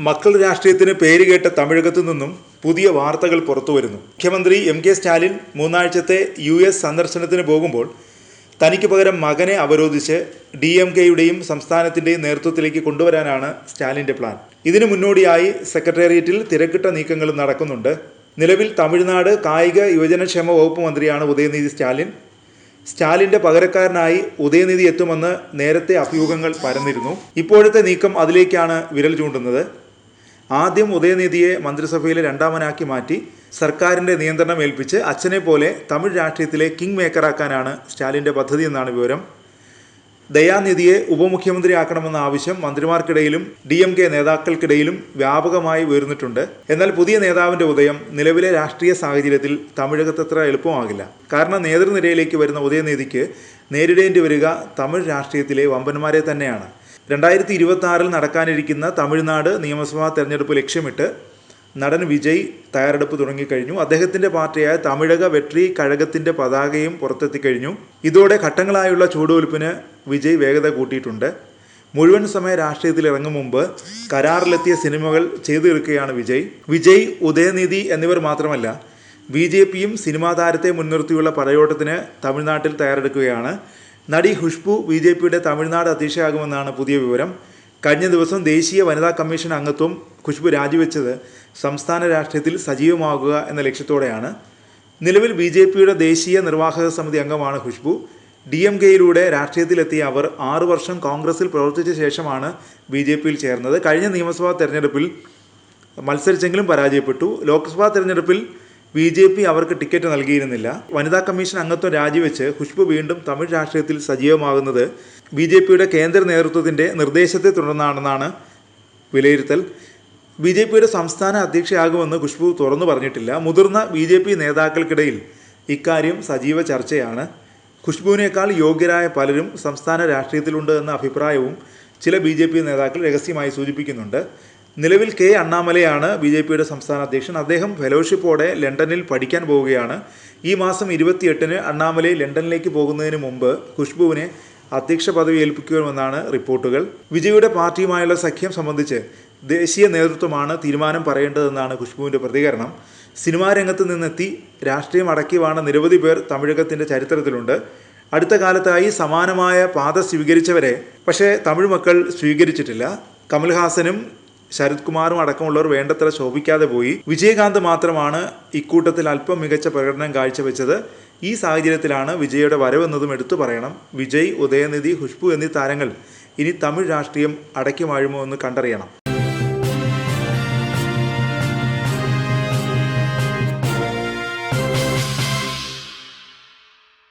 മക്കൾ രാഷ്ട്രീയത്തിന് പേരുകേട്ട തമിഴകത്തു നിന്നും പുതിയ വാർത്തകൾ പുറത്തുവരുന്നു. മുഖ്യമന്ത്രി MK സ്റ്റാലിൻ 3 ആഴ്ചത്തെ US സന്ദർശനത്തിന് പോകുമ്പോൾ തനിക്ക് പകരം മകനെ അവരോധിച്ച് DMKയുടെയും സംസ്ഥാനത്തിൻ്റെയും നേതൃത്വത്തിലേക്ക് കൊണ്ടുവരാനാണ് സ്റ്റാലിൻ്റെ പ്ലാൻ. ഇതിനു മുന്നോടിയായി സെക്രട്ടേറിയറ്റിൽ തിരക്കിട്ട നീക്കങ്ങളും നടക്കുന്നുണ്ട്. നിലവിൽ തമിഴ്നാട് കായിക യുവജനക്ഷേമ വകുപ്പ് മന്ത്രിയാണ് ഉദയനിധി സ്റ്റാലിൻ. സ്റ്റാലിൻ്റെ പകരക്കാരനായി ഉദയനിധി എത്തുമെന്ന് നേരത്തെ അഭ്യൂഹങ്ങൾ പരന്നിരുന്നു. ഇപ്പോഴത്തെ നീക്കം അതിലേക്കാണ് വിരൽ ചൂണ്ടുന്നത്. ആദ്യം ഉദയനിധിയെ മന്ത്രിസഭയിലെ രണ്ടാമനാക്കി മാറ്റി സർക്കാരിൻ്റെ നിയന്ത്രണം ഏൽപ്പിച്ച് അച്ഛനെ പോലെ തമിഴ് രാഷ്ട്രീയത്തിലെ കിങ് മേക്കറാക്കാനാണ് സ്റ്റാലിൻ്റെ പദ്ധതി എന്നാണ് വിവരം. ദയാനിധിയെ ഉപമുഖ്യമന്ത്രിയാക്കണമെന്ന ആവശ്യം മന്ത്രിമാർക്കിടയിലും DMK നേതാക്കൾക്കിടയിലും വ്യാപകമായി ഉയർന്നിട്ടുണ്ട്. എന്നാൽ പുതിയ നേതാവിൻ്റെ ഉദയം നിലവിലെ രാഷ്ട്രീയ സാഹചര്യത്തിൽ തമിഴകത്തത്ര എളുപ്പമാകില്ല. കാരണം നേതൃനിരയിലേക്ക് വരുന്ന ഉദയനിധിക്ക് നേരിടേണ്ടി വരിക തമിഴ് രാഷ്ട്രീയത്തിലെ വമ്പന്മാരെ തന്നെയാണ്. 2026 നടക്കാനിരിക്കുന്ന തമിഴ്നാട് നിയമസഭാ തെരഞ്ഞെടുപ്പ് ലക്ഷ്യമിട്ട് നടൻ വിജയ് തയ്യാറെടുപ്പ് തുടങ്ങിക്കഴിഞ്ഞു. അദ്ദേഹത്തിൻ്റെ പാർട്ടിയായ തമിഴക വെട്രി കഴകത്തിൻ്റെ പതാകയും പുറത്തെത്തിക്കഴിഞ്ഞു. ഇതോടെ ഘട്ടങ്ങളായുള്ള ചുവടുവെയ്പ്പിന് വിജയ് വേഗത കൂട്ടിയിട്ടുണ്ട്. മുഴുവൻ സമയ രാഷ്ട്രീയത്തിൽ ഇറങ്ങും മുമ്പ് കരാറിലെത്തിയ സിനിമകൾ ചെയ്തു തീർക്കുകയാണ് വിജയ്, ഉദയനിധി എന്നിവർ മാത്രമല്ല, BJPയും സിനിമാ താരത്തെ മുൻനിർത്തിയുള്ള പടയോട്ടത്തിന് തമിഴ്നാട്ടിൽ തയ്യാറെടുക്കുകയാണ്. നടി ഖുഷ്ബു BJPയുടെ തമിഴ്നാട് അധ്യക്ഷയാകുമെന്നാണ് പുതിയ വിവരം. കഴിഞ്ഞ ദിവസം ദേശീയ വനിതാ കമ്മീഷൻ അംഗത്വം ഖുഷ്ബു രാജിവെച്ചത് സംസ്ഥാന രാഷ്ട്രീയത്തിൽ സജീവമാകുക എന്ന ലക്ഷ്യത്തോടെയാണ്. നിലവിൽ BJPയുടെ ദേശീയ നിർവാഹക സമിതി അംഗമാണ് ഖുഷ്ബു. DMKയിലൂടെ രാഷ്ട്രീയത്തിലെത്തിയ അവർ 6 വർഷം കോൺഗ്രസിൽ പ്രവർത്തിച്ച ശേഷമാണ് BJPയിൽ ചേർന്നത്. കഴിഞ്ഞ നിയമസഭാ തെരഞ്ഞെടുപ്പിൽ മത്സരിച്ചെങ്കിലും പരാജയപ്പെട്ടു. ലോക്സഭാ തെരഞ്ഞെടുപ്പിൽ BJP അവർക്ക് ടിക്കറ്റ് നൽകിയിരുന്നില്ല. വനിതാ കമ്മീഷൻ അംഗത്വം രാജിവെച്ച് ഖുഷ്ബു വീണ്ടും തമിഴ് രാഷ്ട്രീയത്തിൽ സജീവമാകുന്നത് BJPയുടെ കേന്ദ്ര നേതൃത്വത്തിൻ്റെ നിർദ്ദേശത്തെ തുടർന്നാണെന്നാണ് വിലയിരുത്തൽ. BJPയുടെ സംസ്ഥാന അധ്യക്ഷയാകുമെന്ന് ഖുഷ്ബു തുറന്നു പറഞ്ഞിട്ടില്ല. മുതിർന്ന BJP നേതാക്കൾക്കിടയിൽ ഇക്കാര്യം സജീവ ചർച്ചയാണ്. ഖുഷ്ബുവിനേക്കാൾ യോഗ്യരായ പലരും സംസ്ഥാന രാഷ്ട്രീയത്തിലുണ്ട് എന്ന അഭിപ്രായവും ചില BJP നേതാക്കൾ രഹസ്യമായി സൂചിപ്പിക്കുന്നുണ്ട്. നിലവിൽ K അണ്ണാമലയാണ് BJPയുടെ സംസ്ഥാന അധ്യക്ഷൻ. അദ്ദേഹം ഫെലോഷിപ്പോടെ ലണ്ടനിൽ പഠിക്കാൻ പോവുകയാണ്. ഈ മാസം 28-ന് അണ്ണാമലൈ ലണ്ടനിലേക്ക് പോകുന്നതിന് മുമ്പ് ഖുഷ്ബുവിനെ അധ്യക്ഷ പദവി ഏൽപ്പിക്കുമെന്നാണ് റിപ്പോർട്ടുകൾ. വിജയുടെ പാർട്ടിയുമായുള്ള സഖ്യം സംബന്ധിച്ച് ദേശീയ നേതൃത്വമാണ് തീരുമാനം പറയേണ്ടതെന്നാണ് ഖുഷ്ബുവിൻ്റെ പ്രതികരണം. സിനിമാ രംഗത്ത് നിന്നെത്തി രാഷ്ട്രീയം അടക്കിവാണ നിരവധി പേർ തമിഴകത്തിൻ്റെ ചരിത്രത്തിലുണ്ട്. അടുത്ത കാലത്തായി സമാനമായ പാത സ്വീകരിച്ചവരെ പക്ഷേ തമിഴ് മക്കൾ സ്വീകരിച്ചിട്ടില്ല. കമൽഹാസനും ശരത് കുമാറും അടക്കമുള്ളവർ വേണ്ടത്ര ശോഭിക്കാതെ പോയി. വിജയകാന്ത് മാത്രമാണ് ഇക്കൂട്ടത്തിൽ അല്പം മികച്ച പ്രകടനം കാഴ്ചവെച്ചത്. ഈ സാഹചര്യത്തിലാണ് വിജയുടെ വരവെന്നതും എടുത്തു പറയണം. വിജയ്, ഉദയനിധി, ഖുഷ്ബു എന്നീ താരങ്ങൾ ഇനി തമിഴ് രാഷ്ട്രീയം അടക്കി വാഴുമോ എന്ന് കണ്ടറിയണം.